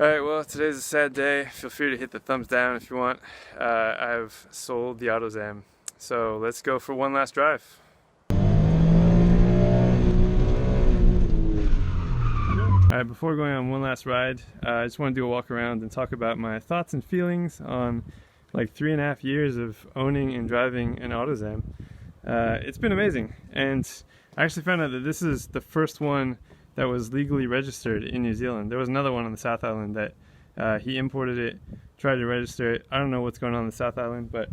Alright, well, today's a sad day. Feel free to hit the thumbs down if you want. I've sold the Autozam. So let's go for one last drive. Alright, before going on one last ride, I just want to do a walk around and talk about my thoughts and feelings on like 3.5 years of owning and driving an Autozam. It's been amazing, and I actually found out that this is the first one that was legally registered in New Zealand. There was another one on the South Island that he imported it, tried to register it. I don't know what's going on the South Island, but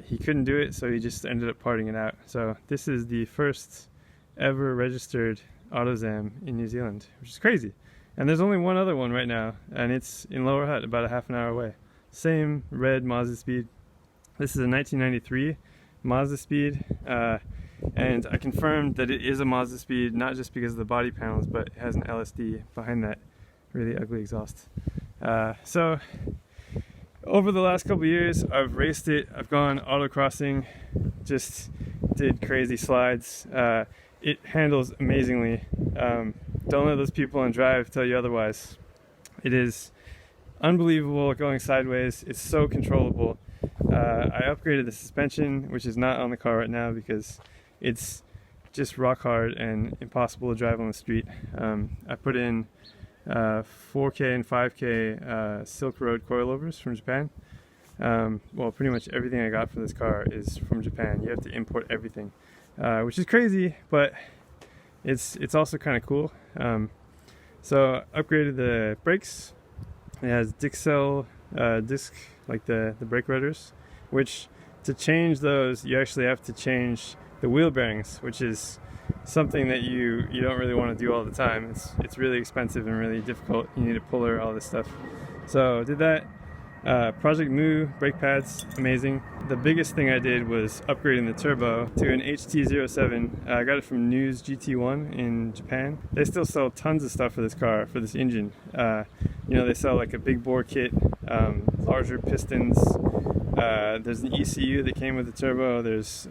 he couldn't do it, so he just ended up parting it out. So this is the first ever registered Autozam in New Zealand, which is crazy. And there's only one other one right now, and it's in Lower Hutt, about a half an hour away. Same red Mazda Speed. This is a 1993 Mazda Speed. And I confirmed that it is a Mazda Speed, not just because of the body panels, but it has an LSD behind that really ugly exhaust. So over the last couple of years, I've raced it, I've gone autocrossing, just did crazy slides. It handles amazingly. Don't let those people on drive tell you otherwise. It is unbelievable going sideways. It's so controllable. I upgraded the suspension, which is not on the car right now because it's just rock hard and impossible to drive on the street. I put in 4K and 5K Silk Road coilovers from Japan. Well, pretty much everything I got for this car is from Japan. You have to import everything, which is crazy, but it's also kind of cool. So upgraded the brakes. It has Dixel disc, like the brake rotors, which to change those you actually have to change the wheel bearings, which is something that you don't really want to do all the time. It's really expensive and really difficult. You need a puller, all this stuff. So did that. Project Mu brake pads, amazing. The biggest thing I did was upgrading the turbo to an HT07. I got it from News GT1 in Japan. They still sell tons of stuff for this car, for this engine. You know, they sell like a big bore kit, larger pistons. There's an ECU that came with the turbo.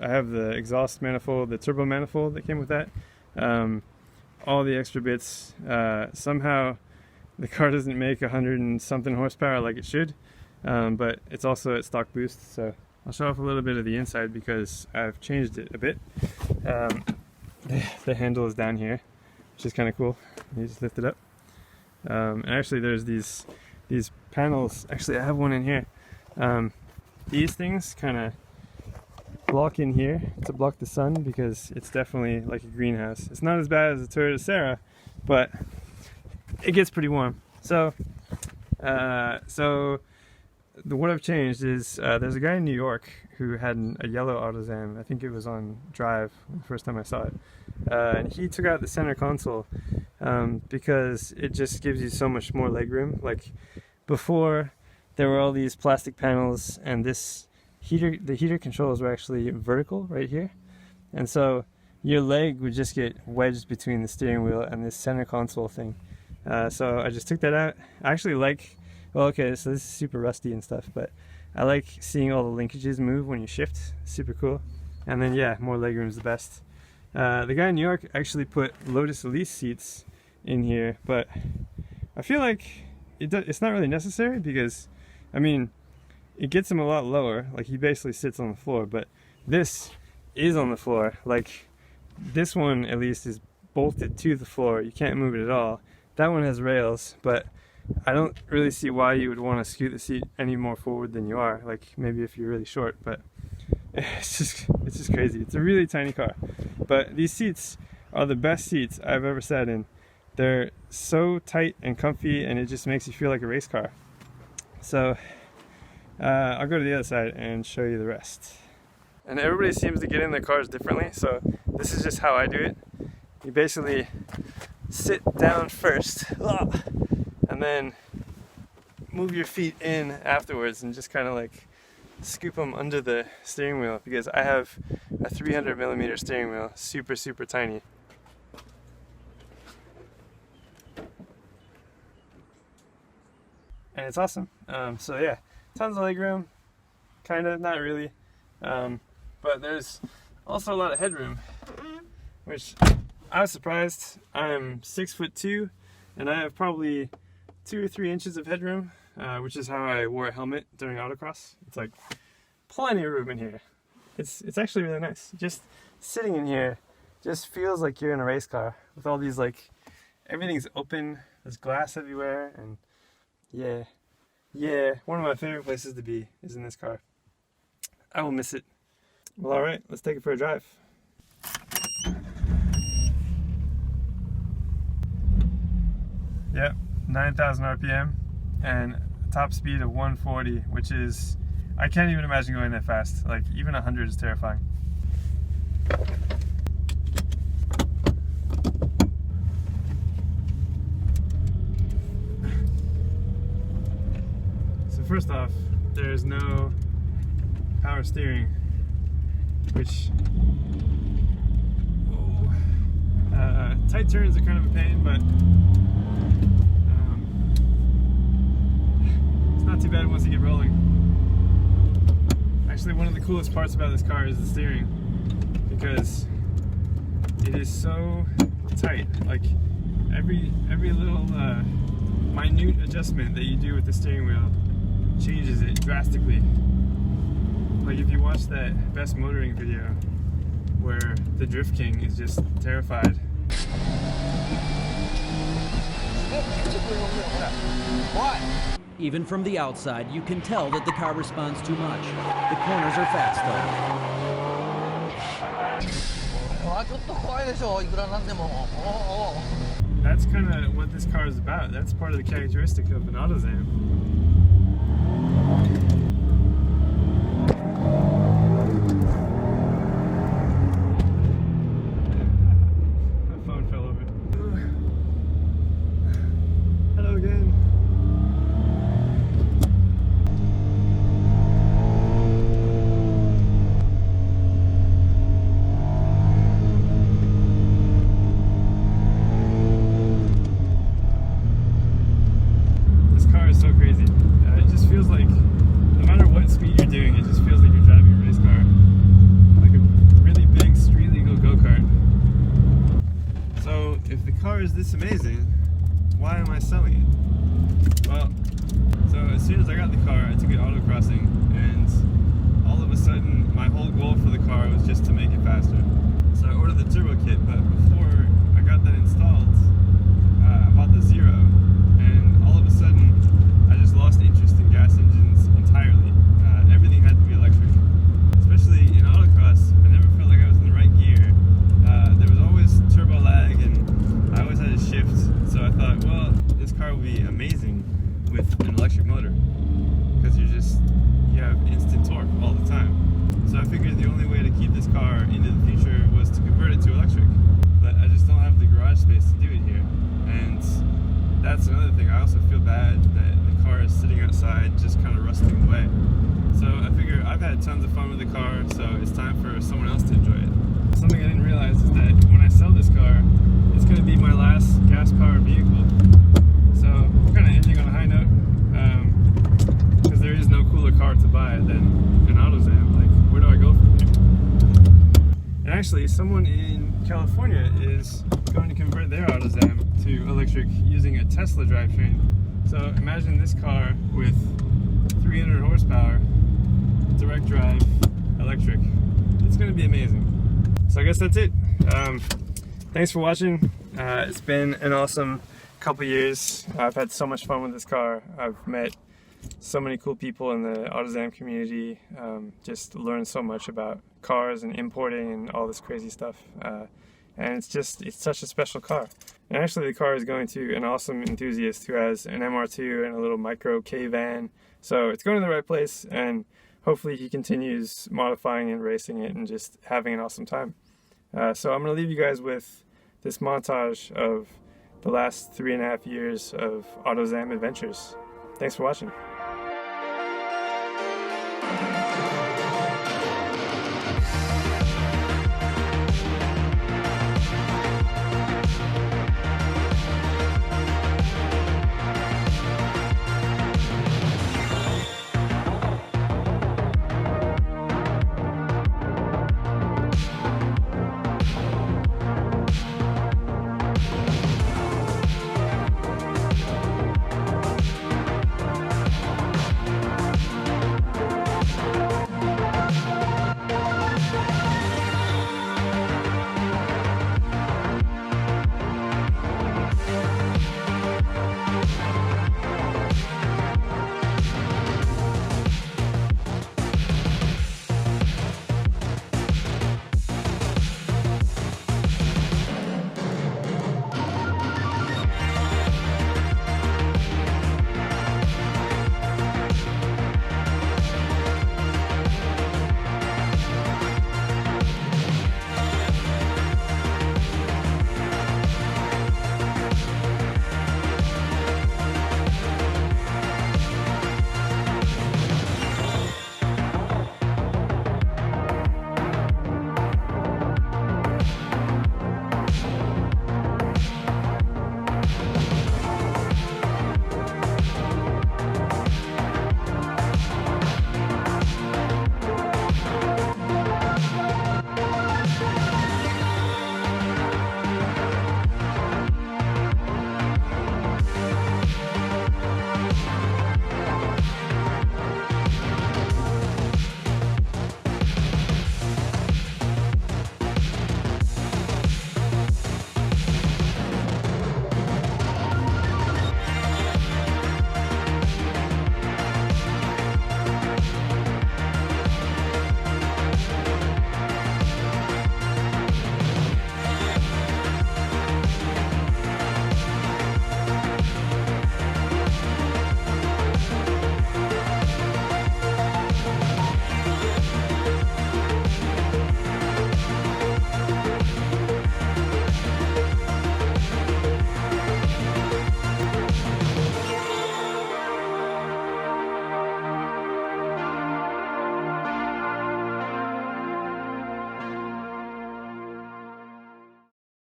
I have the exhaust manifold, the turbo manifold that came with that. All the extra bits. Somehow the car doesn't make 100 and something horsepower like it should, but it's also at stock boost. So I'll show off a little bit of the inside because I've changed it a bit. The handle is down here, which is kind of cool. You just lift it up. And actually there's these panels. Actually, I have one in here. These things kind of block in here to block the sun because it's definitely like a greenhouse. It's not as bad as the Toyota Serra, but it gets pretty warm. So what I've changed is there's a guy in New York who had a yellow Autozam. I think it was on Drive the first time I saw it. And he took out the center console because it just gives you so much more legroom. Like before, there were all these plastic panels, and the heater controls were actually vertical right here. And so your leg would just get wedged between the steering wheel and this center console thing. So I just took that out. I actually like, well, okay, so this is super rusty and stuff, but I like seeing all the linkages move when you shift. Super cool. And then yeah, more legroom is the best. The guy in New York actually put Lotus Elise seats in here, but I feel like it's not really necessary because, I mean, it gets him a lot lower. Like he basically sits on the floor, but this is on the floor. Like this one at least is bolted to the floor. You can't move it at all. That one has rails, but I don't really see why you would want to scoot the seat any more forward than you are. Like maybe if you're really short, but it's just crazy. It's a really tiny car, but these seats are the best seats I've ever sat in. They're so tight and comfy, and it just makes you feel like a race car. So I'll go to the other side and show you the rest. And everybody seems to get in their cars differently, so this is just how I do it. You basically sit down first, and then move your feet in afterwards and just kind of like scoop them under the steering wheel, because I have a 300mm steering wheel, super tiny. And it's awesome. So yeah, tons of legroom, kind of, not really, but there's also a lot of headroom, which I was surprised. I'm 6'2", and I have probably 2 or 3 inches of headroom, which is how I wore a helmet during autocross. It's like plenty of room in here. It's actually really nice. Just sitting in here just feels like you're in a race car with all these, like, everything's open, there's glass everywhere, and yeah, one of my favorite places to be is in this car. I will miss it. Well, alright, let's take it for a drive. Yep, 9,000 RPM and a top speed of 140, which is, I can't even imagine going that fast. Like, even 100 is terrifying. So first off, there's no power steering, which, tight turns are kind of a pain, but it's not too bad once you get rolling. Actually, one of the coolest parts about this car is the steering, because it is so tight. Like, every little minute adjustment that you do with the steering wheel changes it drastically. Like, if you watch that Best Motoring video where the Drift King is just terrified. Even from the outside, you can tell that the car responds too much. The corners are fast, though. That's kind of what this car is about. That's part of the characteristic of an Autozam. So crazy. It just feels like no matter what speed you're doing, it just feels like you're driving a race car. Like a really big street legal go-kart. So if the car is this amazing, why am I selling it? Well, so as soon as I got the car, I took it autocrossing, and all of a sudden my whole goal for the car was just to make it faster. So I ordered the turbo kit, but before I got that installed, I bought the Zero, and all of a sudden I just lost interest in gas engines entirely. Everything had to be electric. Especially in autocross, I never felt like I was in the right gear. There was always turbo lag, and I always had to shift. So I thought, well, this car will be amazing with an electric motor, because you have instant torque all the time. So I figured the only way to keep this car into the future was to convert it to electric. But I just don't have the garage space to do it here. And that's another thing. I also feel bad that the car is sitting outside just kind of rusting away. So I figure I've had tons of fun with the car, so it's time for someone else to enjoy it. Something I didn't realize is that when I sell this car, it's going to be my last gas-powered vehicle. So I'm kind of ending on a high note, because there is no cooler car to buy than an Autozam. Like, where do I go from here? And actually, someone in California is going to convert their Autozam to electric using a Tesla drivetrain. So imagine this car with 300 horsepower, direct drive, electric. It's going to be amazing. So I guess that's it. Thanks for watching. It's been an awesome couple years. I've had so much fun with this car. I've met so many cool people in the Autozam community. Just learned so much about cars and importing and all this crazy stuff. And it's such a special car. And actually the car is going to an awesome enthusiast who has an MR2 and a little micro K van. So it's going to the right place, and hopefully he continues modifying and racing it and just having an awesome time. So I'm going to leave you guys with this montage of the last 3.5 years of Autozam adventures. Thanks for watching.